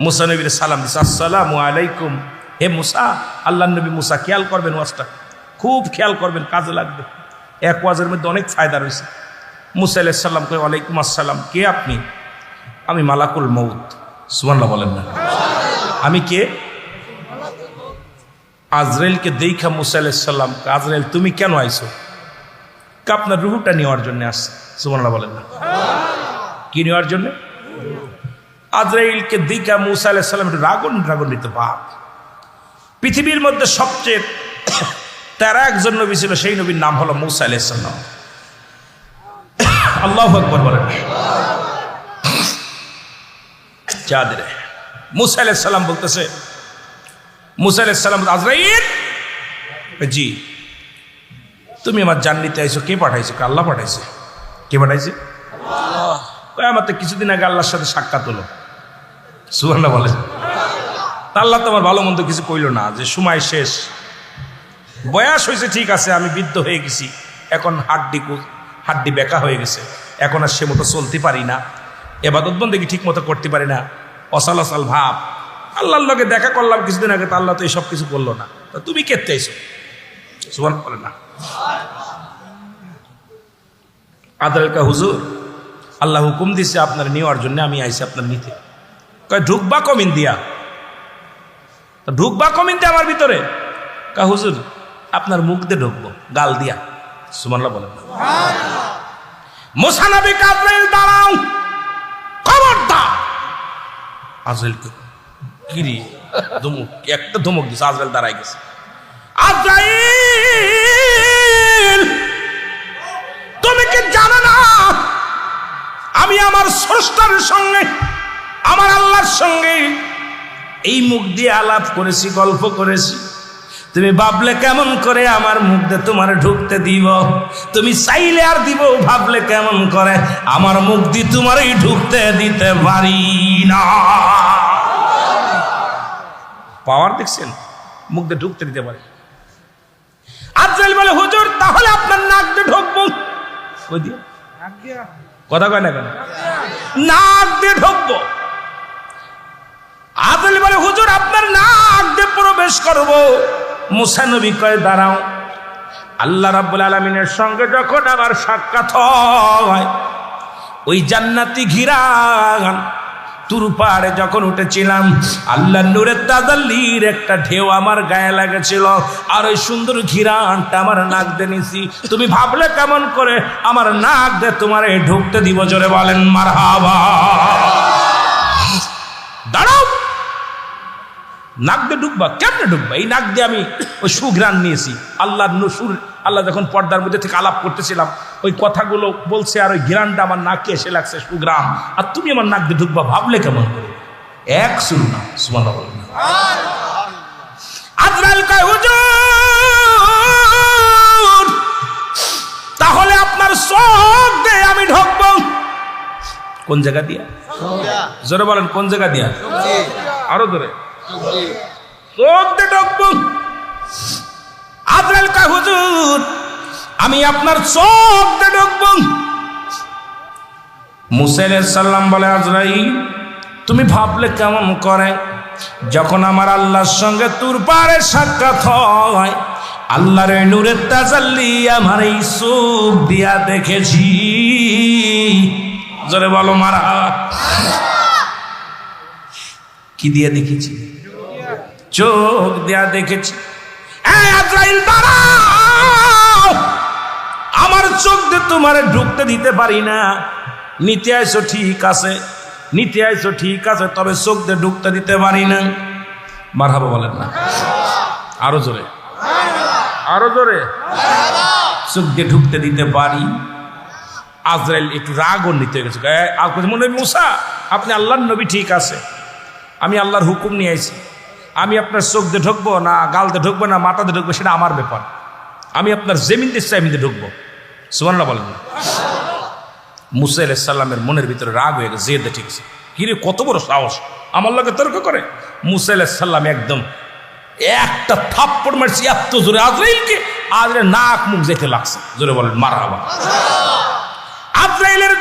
মুসা নবীর সালাম দিছে, আসসালামু আলাইকুম। হে মুসা, আল্লাহ নবী মুসা খেয়াল করবেন, ওয়াজটা খুব খেয়াল করবেন, কাজে লাগবে। এক ওয়াজের মধ্যে অনেক ফায়দা রয়েছে। মুসা আলাইহিস সালাম কয়, ওয়ালাইকুম আসসালাম। কে আপনি? আমি মালাকুল মউত। সুবহানাল্লাহ বলেন না? আমি কে? আজরাইলকে দেখা মুসা আলাইহিস সালাম, আজরাইল তুমি কেন আইছো? আপনার রুহটা নেওয়ার জন্য আসছে। সুবহানাল্লাহ বলেন না? কি নেওয়ার জন্য? আজরাইলকে দেখা মুসা আলাইহিস সালাম একটু রাগান্বিত ভাব। পৃথিবীর মধ্যে সবচেয়ে তেরা একজন নবী ছিল, সেই নবীর নাম হলো মুসা আলাইহিস সালাম। আল্লাহু আকবার বলেন। চাঁদরে মুসা আলাইহিস সালাম বলতেছে, মুসা আলাইহিস সালাম, আজরাইল জি তুমি আমার জান নিতে আইছো, কে পাঠাইছে? আল্লাহ পাঠাইছে। কে পাঠাইছে? আল্লাহ। আমার তো কিছুদিন আগে আল্লাহর সাথে সাক্ষাৎ হলো। সুবহানাল্লাহ বলেন। আল্লাহ তো আমার ভালো মন্দ কিছু কইল না, যে সময় শেষ, বয়স হয়েছে ঠিক আছে, আমি বৃদ্ধ হয়ে গেছি, এখন হাড্ডি বেঁকা হয়ে গেছে, এখন আর সে মতো চলতে পারি না, এবাদত বন্দেগী ঠিক মতো করতে পারি না, অসাল অসাল ভাব। আল্লাহর লগে দেখা করলাম কিছুদিন আগে, তো আল্লাহ তো এইসব কিছু করলো না, তা তুমি কে চাইছো? সুবহানাল্লাহ বলে না? আদরকা হুজুর, আল্লাহ হুকুম দিছে আপনার নেওয়ার জন্য, আমি আইছি আপনার নিতে। কয় ঢুকবা কমিন দিয়া? ঢুকবা কমিন দিয়া আমার ভিতরে? কা হুজুর আপনার মুখ দিয়ে ঢুকবো, গাল দিয়া। সুবহানাল্লাহ বলেন না? মুসা নবী আজরাইল দাঁড়াও, খবরদার। আজরাইল কিরি ধমক, একটা ধমক দিছে, আজরাইল দাঁড়াই গেছে। আজরাইল তুমি কি জানো না আমি আমার স্রষ্টার সঙ্গে, আমার আল্লাহর সঙ্গে এই মুখ দিয়ে আলাপ করেছি, গল্প করেছি। তুমি ভাবলে কেমন করে আমার মুখ দিয়ে তোমার ঢুকতে দিব? তুমি চাইলে আর দিব, ভাবলে কেমন করে আমার মুখ দিয়ে তোমারই ঢুকতে দিতে পারি না। পাওয়ার দেখছেন? মুখ দিয়ে ঢুকতে দিতে পারে। আজরাইল বলে, হুজুর তাহলে আপনার নাক দিয়ে ঢুকবো। কই দিয়ে? কথা কয় না কেন? নাক দিয়ে ঢুকবো। আজরাইল বলে, হুজুর আপনার নাক দিয়ে প্রবেশ করবো। মুসা নবী কয়, দাঁড়াও, আল্লাহ রাব্বুল আলামিনের সঙ্গে যখন আমার সাক্ষাৎ হয়, ওই জান্নাতি ঘিরান তুর পাহাড়ে যখন উঠেছিলাম, আল্লাহ নূরের তাজাল্লির একটা ঢেউ আমার গায়ে লাগেছিল, আর ওই সুন্দর ঘিরানটা আমার নাক দিয়ে নিছি। তুমি ভাবলে কেমন করে আমার নাক দিয়ে তোমার ঢুকতে দিব? জোরে বলেন মারহাবা। দাঁড়াও, নাক দিয়ে ঢুকবা? কেমনে ঢুকবা? এই নাক দিয়ে আমি ওই সুঘ্রাণ নিয়েছি। আল্লাহ যখন পর্দার মধ্যে থেকে আলাপ করতেছিলাম, ওই কথাগুলো বলছে, আর ওই ঘ্রাণটা আমার নাকে এসে লাগছে, সুঘ্রাণ। আর তুমি আমার নাক দিয়ে ঢুকবা, ভাবলে কেমন করে? এক শুরু না। সুবহানাল্লাহ বলেন না? আজরাইল কয়, হুজুর তাহলে আপনার চোখ দিয়ে আমি ঢুকবো। কোন জায়গা দিয়া? জোরে বলেন, কোন জায়গা দিয়া? আরো জোরে। চোখ দিয়ে ঢুকবো। আজরাইল কয়, হুজুর আমি আপনার চোখ দিয়ে ঢুকবো। মুসা আলাইহিস সালাম বলে, আজরাইল তুমি ভাবলে কেমন করে যখন আমার আল্লাহর সঙ্গে তুর পাহাড়ে সাক্ষাৎ হয়, আল্লাহর নূরের তাজাল্লি আমার এই চোখ দিয়া দেখেছি। জোরে বলো মারহাবা। কি দিয়া দেখেছি? চোখ দিয়া দেখেছি। আজরাইল দাঁড়াও, আমার চোখ দিয়ে তোমার ঢুকতে দিতে পারি না। নিতে আইছো ঠিক আছে, নিতে আইছো ঠিক আছে, তবে চোখ দিয়ে ঢুকতে দিতে পারি না। মারহাবা বলেন না? আরো জোরে, আরো জোরে। চোখ দিয়ে ঢুকতে দিতে পারি। আজরাইল একটু রাগান্বিত হয়ে গেছে। মনে হয় মুসা আপনি আল্লাহর নবী ঠিক আছে, আমি আল্লাহর হুকুম নিয়ে আইছি, আমি আপনার চোখ দিয়ে ঢুকবো না, গাল দিয়ে ঢুকবো না, মাথা দিয়ে ঢুকবো, সেটা আমার ব্যাপার। আমি আপনার জমিন দিয়ে চাই, আমি দিয়ে ঢুকবো। সুবহানাল্লাহ বলেন না? মুসা আলাইহিস সালামের মনের ভিতরে রাগ হয়ে গেছে, জেদ ঠিক আছে, কিরে কত বড় সাহস আমার লগে তর্ক করে। মুসা আলাইহিস সালাম একদম একটা থাপ্পড় মারছি এত জোরে আজরাইলকে, আজরাইল নাক মুখ যেতে লাগছে। জোরে বলেন মারহাবা। আজরাইলের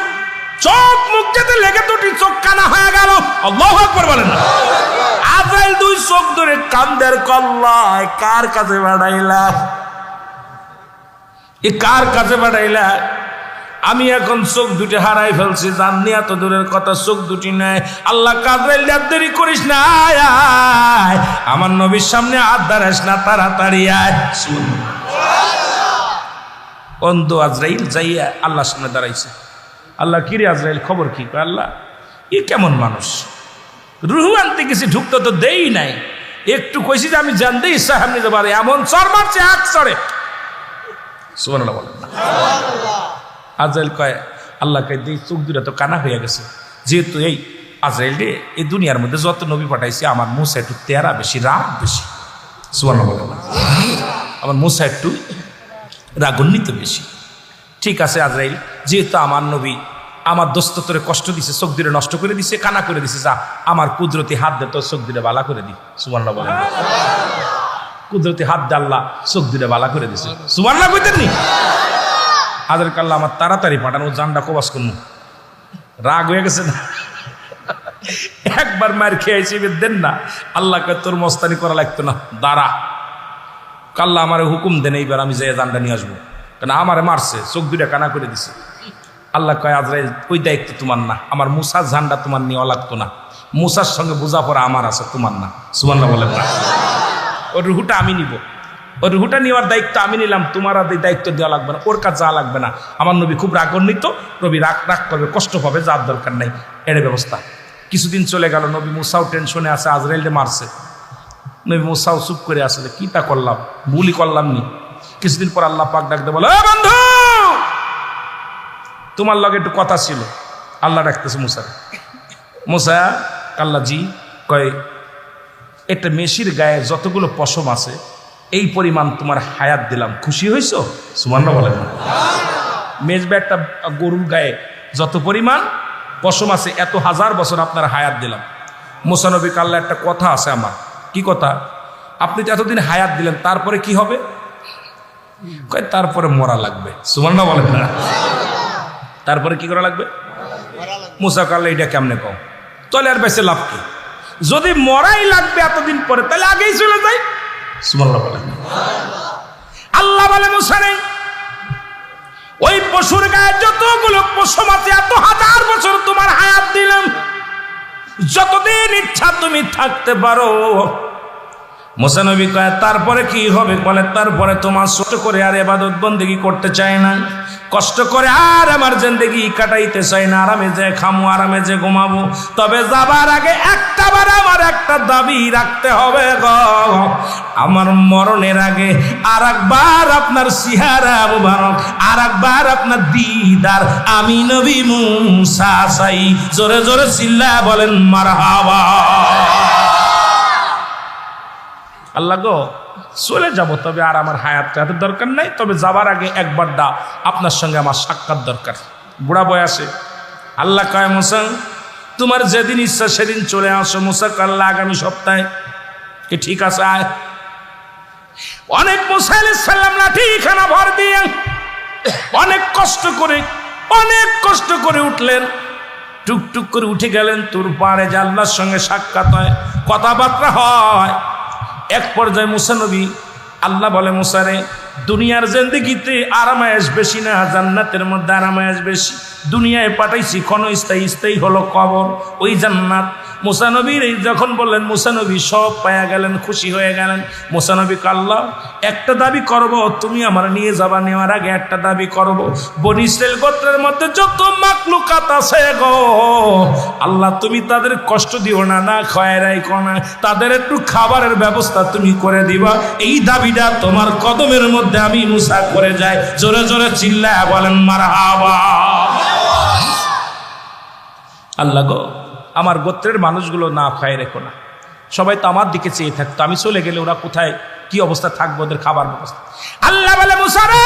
চোখ মুখ যেতে লেগে দুটি চোখ কানা হয়ে গেল। আল্লাহু আকবার বলেন না। আজরাইল দুই চোখ ধরে কান্দের কল্লায় কার কাছে বাড়াইলা, এ কার কাছে বাড়াইলা? আমি এখন চোখ দুটি হারাই ফেলছি, জাননি এত দূরের কথা, চোখ দুটি নাই। আল্লাহ আজরাইল দেরি করিস না, আয় আমার নবীর সামনে হাত দাঁড়াস না, তাড়াতাড়ি আয়। অন্ধ আজরাইল যাইয়া আল্লাহর সামনে দাঁড়াইছে। আল্লাহ কিরে আজরাইল খবর কি? আল্লাহ এ কেমন মানুষ, রুহু আনতে গেছি ঢুকতে তো দেই নাই, একটু কইছি যে আমি জানতে ইচ্ছা সামনে যেতে পারে, এমন চর মারছে হাত চড়ে। সুবহানাল্লাহ বলেন না। আজরাইল কয় আল্লাহ কয় এই চোখ দুটা তো কানা হয়ে গেছে, যেহেতু এই আজরাইল রে এই দুনিয়ার মধ্যে যত নবী পাঠাইছি আমার মুসা একটু তেরা বেশি, রাগ বেশি। সুবহানাল্লাহ বলেন না। আমার মুসা একটু রাগান্বিত বেশি। ঠিক আছে আজরাইল, যেহেতু আমার নবী আমার দোস্ত তোরে কষ্ট দিছে, চোখ দুটো নষ্ট করে দিছে, কানা করে দিছে, যা আমার কুদরতি হাত দে তোর চোখ দুটো বালা করে দি। সুবহানাল্লাহ বলেন। কুদরতি হাত দে আল্লাহ চোখ দুটো বালা করে দিছে। সুবহানাল্লাহ কইতেন নি? আজরাইল আল্লাহ আমার তাড়াতাড়ি পাঠানো, জানটা কবাস করুন। রাগ হয়ে গেছে না, একবার মার খেয়েছি দেন না। আল্লাহকে তোর মস্তানি করা লাগতো না, দাঁড়া। কাল্লা আমার হুকুম দেন, এইবার আমি যাই জানটা নিয়ে আসবো, কেন আমারে মারছে, চোখ দুটা কানা করে দিছে। আল্লাহ কয় আজরাইল ওই দায়িত্ব তোমার না, আমার মুসার ঝান্ডা তোমার নেওয়া লাগতো না, মুসার সঙ্গে বোঝাপড়া আমার আছে, তোমার না। সুবহানাল্লাহ বলেন না। ওর রুহুটা আমি নিব, ওর রুহুটা নেওয়ার দায়িত্ব আমি নিলাম, তোমার আর দায়িত্ব দেওয়া লাগবে না, ওর কাছে যাওয়া লাগবে না। আমার নবী খুব রাগান্বিত, নবী রাগ করবে, কষ্ট পাবে, যার দরকার নাই, এর ব্যবস্থা। কিছুদিন চলে গেল, নবী মুসাও টেনশনে আছে, আজরাইলকে মারছে। নবী মুসাও চুপ করে আসলে কি তা করলাম, ভুলই করলাম নি। কিছুদিন পর আল্লাহ পাক ডাকতে বলে, বন্ধু তোমার লগে একটু কথা ছিল। আল্লাহ ডাকতেছে মুসা, মুসা আল্লাহ জি কয় একটা মেশির গায়ে যতগুলো পশম আছে এই পরিমাণ তোমার হায়াত দিলাম, খুশি হয়েছ? সুবহানাল্লাহ বলেন। মেজবা একটা গরুর গায়ে যত পরিমাণ পশম আছে এত হাজার বছর আপনার হায়াত দিলাম। মুসা নবী আল্লাহ একটা কথা আছে আমার, কি কথা? আপনি তো এতদিন হায়াত দিলেন, তারপরে কি হবে? কয় তারপরে মরা লাগবে। সুবহানাল্লাহ বলেন না। তারপরে কি করা লাগবে? মুসা আল্লাহ এটা কেমনে কও? তাহলে আর বেঁচে লাভ কি? যদি মরাই লাগবে এতদিন পরে, তাহলে আগেই চলে যাই। সুবহানাল্লাহ বলেন। আল্লাহ বলে মুসা নেই, ওই পশুর গায়ে যতগুলো পশম আছে এত হাজার বছর তোমার হায়াত দিলাম, যতদিন ইচ্ছা তুমি থাকতে পারো। মুসা নবী কয় তারপরে কি হবে? বলে তারপরে তোমার ছোট করে আর ইবাদত বন্দেগী করতে চাই না, কষ্ট করে আর আমার জিন্দেগি কাটাইতে চাই না, আরামে যে খামু, আরামে যে ঘুমাবো। তবে যাবার আগে একটা বার আমার একটা দাবি রাখতে হবে গো, আমার মরণের আগে আর একবার আপনার চেহারা মুবারক, আর একবার আপনার দিদার আমি নবী মুসা চাই। জোরে জোরে চিল্লা বলেন মারহাবা। আল্লাহ গো চলে যাব, তবে আর আমার হায়াতের দরকার নাই, তবে যাবার আগে একবার আপনার সঙ্গে আমার সাক্ষাৎ দরকার, বুড়া বয়সে। আল্লাহ কয় মুসা তোমার যেদিন ইচ্ছা সেদিন চলে আসো। মুসা আল্লাহ আগামী সপ্তাহে, কি ঠিক আছে আয়। অনেক মুসা আলাইহিস সালাম লাঠিখানা ভর দিয়ে অনেক কষ্ট করে উঠলেন, টুকটুক করে উঠে গেলেন তোর পাড়ে, যে আল্লাহর সঙ্গে সাক্ষাৎ হয়, কথাবার্তা হয়। এক পর্যায়ে মুসা নবী, আল্লাহ বলে মুসা রে, দুনিয়ার জিন্দেগিতে আরামায়েশ বেশি না, জান্নাতের মধ্যে আরামায়েশ বেশি। দুনিয়ায় পাঠাইছি ক্ষণস্থায়ী হলো কবর, ওই জান্নাত। মুসা নবীর যখন বললেন, মুসা নবী সব পায়া গেলেন, খুশি হয়ে গেলেন। মুসা নবী আল্লাহ একটা দাবি করব, তুমি আমার নিয়ে যাবা, নেওয়ার আগে একটা দাবি করব, বনী ইসরাইল গোত্রের মধ্যে যত মাখলুকাত আছে গো আল্লাহ, তুমি তাদের কষ্ট দিও না, না খায় রাখো না, তাদের একটু খাবারের ব্যবস্থা তুমি করে দিবা। এই দাবিটা তোমার কদমের মধ্যে আমি মুসা করে যাই। জোরে জোরে চিল্লায় বলেন মারহাবা। আল্লাহ গো আমার গোত্রের মানুষগুলো না খায় রেখো না, সবাই তো আমার দিকে চেয়ে থাকতো, আমি চলে গেলে ওরা কোথায় কি অবস্থা থাকবে, ওদের খাবার ব্যবস্থা। আল্লাহ বলে মুসা রে,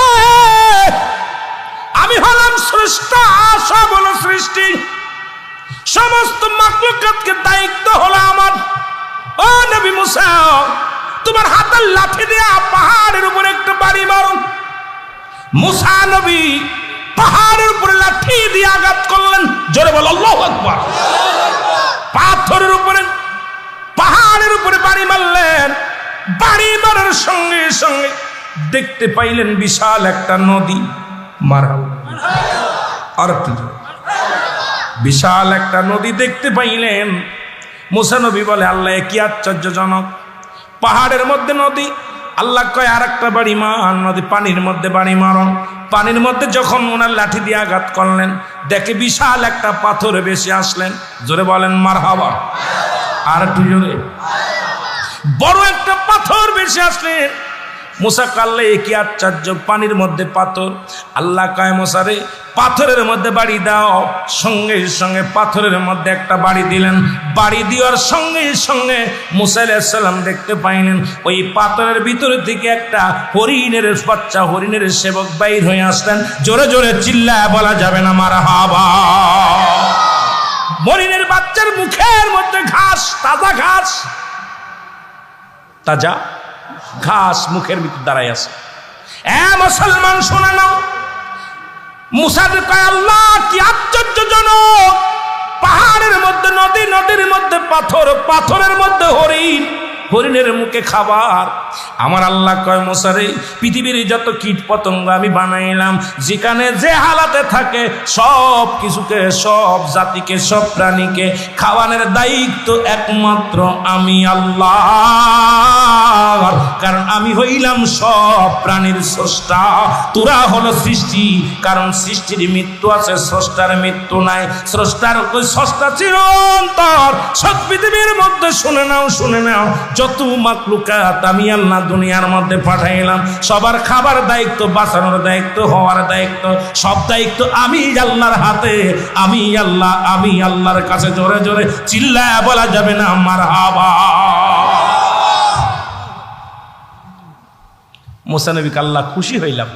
আমি হলাম স্রষ্টা, সব হলো সৃষ্টি, সমস্ত মাখলুকাতকে দায়িত্ব হলো আমার। ও নবী মুসা, তোমার হাতের লাঠি দিয়া পাহাড়ের উপরে একটা বাড়ি মারো। মুসা নবী পাহাড়ের উপরে লাঠি দিয়ে আঘাত করলেন। জোরে বল আল্লাহু আকবার। পাথরের উপরে পাহাড়ের উপরে বাড়ি মারলেন। বাড়ি মারার সঙ্গে সঙ্গে দেখতে পাইলেন বিশাল একটা নদী। মারহাবা। আর একটু বিশাল একটা নদী দেখতে পাইলেন। মুসা নবী বলে আল্লাহ কি আশ্চর্যজনক, পাহাড়ের মধ্যে নদী। আল্লাহ কয় আর একটা বাড়ি মার, নদী পানির মধ্যে বাড়ি মারো। পানির মধ্যে যখন ওনার লাঠি দিয়ে আঘাত করলেন, দেখে বিশাল একটা পাথর বেশি আসলেন। জোরে বলেন মারহাবা। আর একটু জোরে। বড় একটা পাথর বেশি আসলেন। মুসা কাল্লে কি আশ্চর্য, পানির মধ্যে পাথর। আল্লাহ কয় মুসা রে পাথরের মধ্যে বাড়ি দাও। সঙ্গে সঙ্গে পাথরের মধ্যে একটা বাড়ি দিলেন। বাড়ি দেওয়ার সঙ্গে সঙ্গে মুসা আলাইহিস সালাম দেখতে পাইলেন ওই পাথরের ভিতরে থেকে একটা হরিণের বাচ্চা, হরিণের সেবক বাইর হয়ে আসলেন। জোরে জোরে চিল্লায় বলা যাবে না মারহাবা। হরিণের বাচ্চার মুখের মধ্যে ঘাস, তাজা ঘাস, তাজা ঘাস মুখের ভিতর দাঁড়াই আছে। মুসলমান শোনা নাও, মুসা কয় আল্লাহ কি আশ্চর্যজনক, পাহাড়ের মধ্যে নদী, নদীর মধ্যে পাথর, পাথরের মধ্যে হরিণ, হরিণের মুখে খাবার। আমার আল্লাহ কয় মুসা রে পৃথিবীর যত কীট পতঙ্গ আমি বানাইলাম, যেখানে যে হালাতে থাকে সব কিছুকে, সব জাতিকে, সব প্রাণীকে খাওয়ানোর দায়িত্ব একমাত্র আমি আল্লাহ। কারণ আমি হইলাম সব প্রাণীর স্রষ্টা, তোরা হলো সৃষ্টি। কারণ সৃষ্টির মৃত্যু আছে, স্রষ্টার মৃত্যু নাই। স্রষ্টার স্রষ্টা চিরন্তর। সব পৃথিবীর মধ্যে শুনে নাও, শুনে নাও, যত মাখলুকাত আমি আল্লাহ দুনিয়ার মধ্যে পাঠাইলাম, সবার খাবার দায়িত্ব, বাঁচানোর দায়িত্ব, হওয়ার দায়িত্ব, সব দায়িত্ব আমি আল্লাহর হাতে। আমি আল্লাহ, আমি আল্লাহর কাছে। জোরে জোরে চিল্লায় বলা যাবে না মারহাবা। মুসা নবীকে আল্লাহ খুশি হইলাম,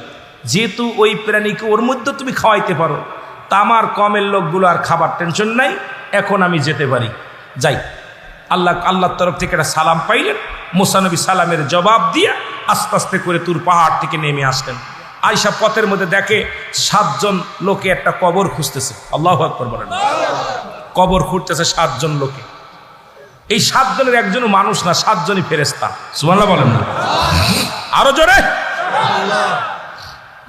যেহেতু ওই প্রাণীকে ওর মধ্যে তুমি খাওয়াইতে পারো, তা আমার কমের লোকগুলো আর খাবার টেনশন নাই, এখন আমি যেতে পারি, যাই। আল্লাহর তরফ থেকে একটা সালাম পাইলেন। মুসা নবী সালামের জবাব দিয়ে আস্তে আস্তে করে তুর পাহাড় থেকে নেমে আসলেন। আয়সা পথের মধ্যে দেখে 7 জন লোকে একটা কবর খুঁজতেছে। আল্লাহু আকবার বলেন। কবর খুঁজতেছে 7 জন লোকে। এই 7 জনের একজনও মানুষ না, 7 জনই ফেরেশতা। সুবহানাল্লাহ বলেন না। আরো জোরে।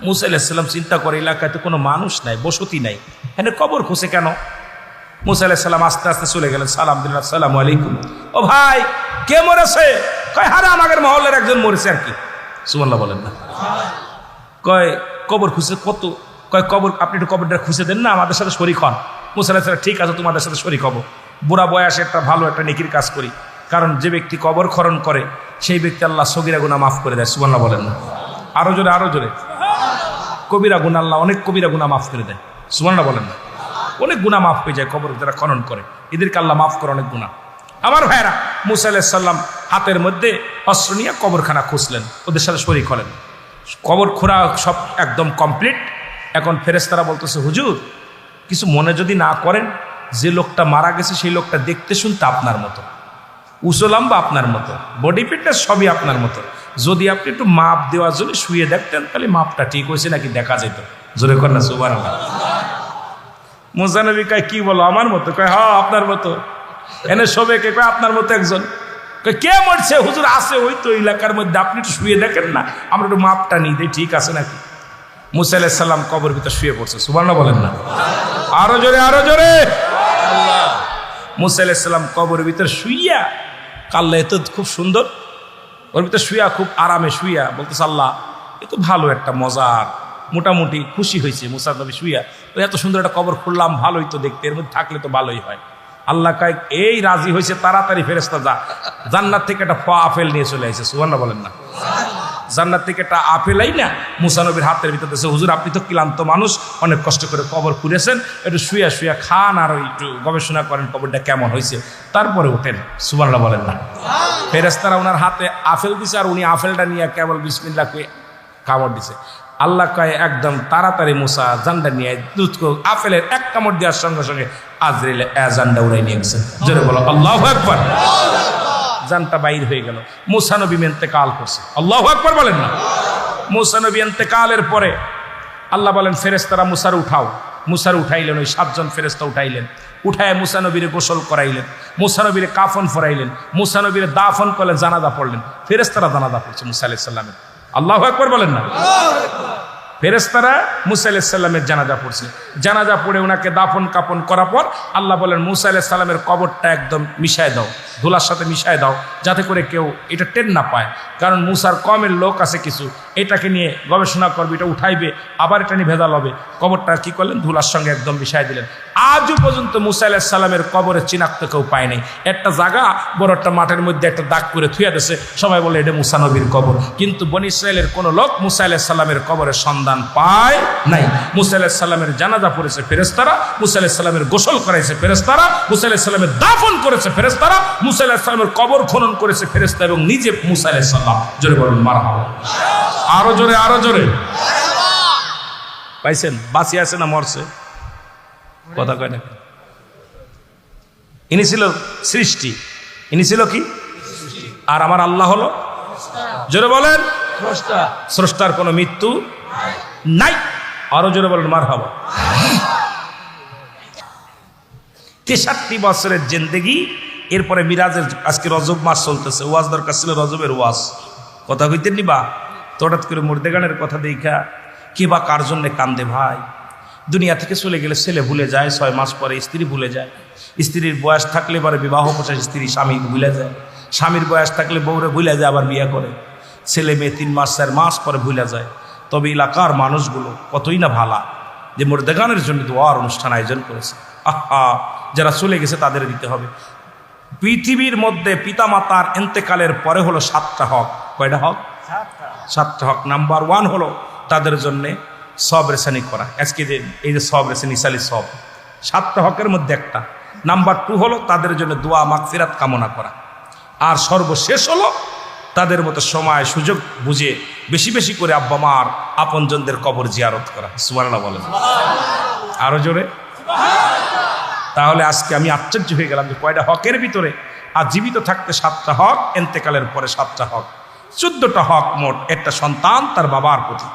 মুসা আলাইহিস সালাম চিন্তা করে এলাকায় তো কোনো মানুষ নাই, বসতি নাই, এখানে কবর খুঁজে কেন? মুসা আলাইহিস সালাম আস্তে আস্তে চলে গেলেন, সালাম দিলেন, আসসালামু আলাইকুম। ও ভাই কে মরেছে? কয় হারে আমাদের মহল্লার একজন মরেছে আর কি। সুবহানাল্লাহ বলেন না। কয় কবর খুঁজে কত? কয় কবর, আপনি একটু কবরটা খুঁজে দেন না, আমাদের সাথে শরীক হন। মুসা আলাইহিস সালাম ঠিক আছে, তোমাদের সাথে শরীক হব। বুড়া বয়সে একটা ভালো একটা নেকির কাজ করি, কারণ যে ব্যক্তি কবর খনন করে সেই ব্যক্তি আল্লাহ সগীরা গুনাহ মাফ করে দেয়। সুবহানাল্লাহ বলেন না। আরো জোরে, আরো জোরে। কবিরা গুনাহ, আল্লাহ অনেক কবিরা গুনাহ মাফ করে দেয়। সুবহানাল্লাহ বলেন না। অনেক গুনাহ মাফ হয়ে যায় কবর যারা খনন করে, এদেরকে আল্লাহ মাফ করে অনেক গুনাহ। আমার ভাইরা, মুসা আলাইহিস সালাম হাতের মধ্যে অস্ত্র নিয়ে কবরখানা খুঁজলেন, ওদের সাথে শরীক হলেন। কবর খোঁড়া সব একদম কমপ্লিট। এখন ফেরেশতারা বলতেছে হুজুর কিছু মনে যদি না করেন, যে লোকটা মারা গেছে সেই লোকটা দেখতে শুনতে আপনার মতো, উঁচু লম্বা আপনার মতো, বডি ফিটনেস সবই আপনার মতো। যদি আপনি একটু মাপ দেওয়ার জন্য শুয়ে দেখতেন তাহলে মাপটা ঠিক হয়েছে নাকি দেখা যেত। জোরে কর না সুবহানাল্লাহ। মুসা নবী কয় কি বলো আমার মতো? কয় হ্যাঁ আপনার মতো। এনে সবাইকে কয় আপনার মতো একজন। কয় কে মরছে? হুজুর আছে ওই তো এলাকার মধ্যে, আপনি একটু শুয়ে দেখেন না, আমরা একটু মাপটা নিই দেই ঠিক আছে নাকি। মুসা আলাইহিস সালাম কবর ভিতর শুয়ে পড়ছে। সুবহানাল্লাহ বলেন না। আরো জোরে, আরো জোরে। মুসা আলাইহিস সালাম কবর ভিতর শুইয়া, কাল্লা এত খুব সুন্দর, ওর ভিতর শুইয়া খুব আরামে শুইয়া বলতেছে আল্লাহ এ তো ভালো একটা মজার, মোটামুটি খুশি হয়েছে মুসা নবী শুইয়া, ওই এত সুন্দর একটা কবর খুললাম, ভালোই তো দেখতে, এর মধ্যে থাকলে তো ভালোই হয়। আল্লাহ কয় এই রাজি হয়েছে, তাড়াতাড়ি ফেরেশতা যা, জান্নাত থেকে একটা আপেল নিয়ে চলে আসছে। সুবহানাল্লাহ বলেন না। জান্নাত থেকে একটা আপেল আই না মুসা নবীর হাতের ভিতরে দিয়েছে। হুজুর আপনি তো ক্লান্ত মানুষ, অনেক কষ্ট করে কবর খুঁড়েছেন, একটু শুয়া শুয়া খান আর একটু গবেষণা করেন কবরটা কেমন হয়েছে, তারপরে ওঠেন। সুবহানাল্লাহ বলেন না। ফেরেশতারা ওনার হাতে আপেল দিছে, আর উনি আপেলটা নিয়ে কেবল বিসমিল্লাহ কয়ে কামড় দিছে। আল্লাহ কয় একদম তাড়াতাড়ি মুসা জানটা নিয়ে দুধ আপেলের এক কামড় দেওয়ার সঙ্গে সঙ্গে আজরাইল জানটা উড়াই নিয়ে গেছে। জোরে বলো আল্লাহু আকবার। জানটা বাইর হয়ে গেল। মুসা নবী ইন্তেকাল করছে। আল্লাহু আকবার বলেন না। মুসা নবী ইন্তেকালের পরে আল্লাহ বলেন ফেরেশতারা মুসার উঠাও। মুসার উঠাইলেন, ওই 7 জন ফেরেশতা উঠাইলেন। উঠায় মুসা নবীরে গোসল করাইলেন, মুসা নবীরে কাফন পরাইলেন, মুসা নবীরে দাফন করলেন, জানাজা পড়লেন। ফেরেশতারা জানাজা পড়ছে মুসা আলাইহিস সালামের। আল্লাহু আকবার বলেন না। ফেরেশতারা মুসা আলাইহিস সালামের জানাজা পড়ছে। জানাজা পড়ে ওনাকে দাফন কাফন করার পর আল্লাহ বলেন মুসা আলাইহিস সালামের কবরটা একদম মিশায় দাও, ধুলার সাথে মিশায় দাও, যাতে করে কেউ এটা টের না পায়। কারণ মুসার কমের লোক আছে কিছু, এটাকে নিয়ে গবেষণা করবে, এটা উঠাইবে, আবার এটা নিয়ে ভেজাল হবে। কবরটা কি করলেন? ধুলার সঙ্গে একদম মিশাই দিলেন। আজও পর্যন্ত মুসা আলাইহিস সালামের কবরের চিনাক্ত কেউ পায় নাই। একটা জায়গা বড় একটা মাঠের মধ্যে একটা দাগ করে থুয়ে দিয়েছে, সবাই বলে এটা মুসা নবীর কবর। কিন্তু বনী ইসরায়েলের কোনো লোক মুসা আলাইহিস সালামের কবরের সন্ধান পায় নাই। মুসা আলাইহিস সালামের জানাজা পড়েছে ফেরেশতারা, মুসা আলাইহিস সালামের গোসল করাইছে ফেরেশতারা, মুসা আলাইহিস সালামের দাফন করেছে ফেরেশতারা, মুসা আলাইহিস সালামের কবর খনন করেছে ফেরেশতা এবং নিজে মুসা আলাইহিস সালাম। জোরে বলুন মারহাবা। আরো জোরে, আরো জোরে। পাইছেন? বাঁচি আছে না মরছে? কথা কয় না। ইনি ছিল সৃষ্টি, ইনি ছিল কি? আর আমার আল্লাহ হলো, জোরে বলেন, স্রষ্টার কোনো মৃত্যু নাই। আরো জোরে বলেন মারহাবা। 63 বছরের জিন্দেগি, এরপরে মিরাজের, আজকে রজব মাস চলতেছে, ওয়াজ দরকার ছিল রজবের ওয়াজ, কথা কইতেন নি বা? তো হঠাৎ করে মুর্দেগানের কথা দেখা কে বা কার জন্যে কান্দে ভাই? দুনিয়া থেকে চলে গেলে ছেলে ভুলে যায়, 6 মাস পরে স্ত্রী ভুলে যায়, স্ত্রীর বয়স থাকলে পরে বিবাহ প্রচার, স্ত্রী স্বামী ভুলে যায়, স্বামীর বয়স থাকলে বউরে ভুলে যায়, আবার বিয়ে করে, ছেলে মেয়ে 3 মাস 4 মাস পরে ভুলে যায়। তবে এলাকার মানুষগুলো কতই না ভালা যে মুর্দেগানের জন্য দোয়ার অনুষ্ঠান আয়োজন করেছে। আহা, যারা চলে গেছে তাদের দিতে হবে। পৃথিবীর মধ্যে পিতামাতার ইন্তেকালের পরে হলো 7টা হক। কয়টা হক? 7টা হক। নাম্বার 1 হলো তাদের জন্যে সব রেসানি করা। আজকে যে এই যে সব রেসানি সালি সব 7টা হকের মধ্যে একটা। নাম্বার 2 হলো তাদের জন্য দোয়া মাগফিরাত কামনা করা। আর সর্বশেষ হলো তাদের মতো সময় সুযোগ বুঝে বেশি বেশি করে আব্বা মার আপনজনদের কবর জিয়ারত করা। সুবহানাল্লাহ বলেন আরো জোরে। তাহলে আজকে আমি আশ্চর্য হয়ে গেলাম যে কয়টা হকের ভিতরে, আর জীবিত থাকতে 7টা হক, এন্তেকালের পরে 7টা হক, 14টা হক মোট একটা সন্তান তার বাবার প্রতি।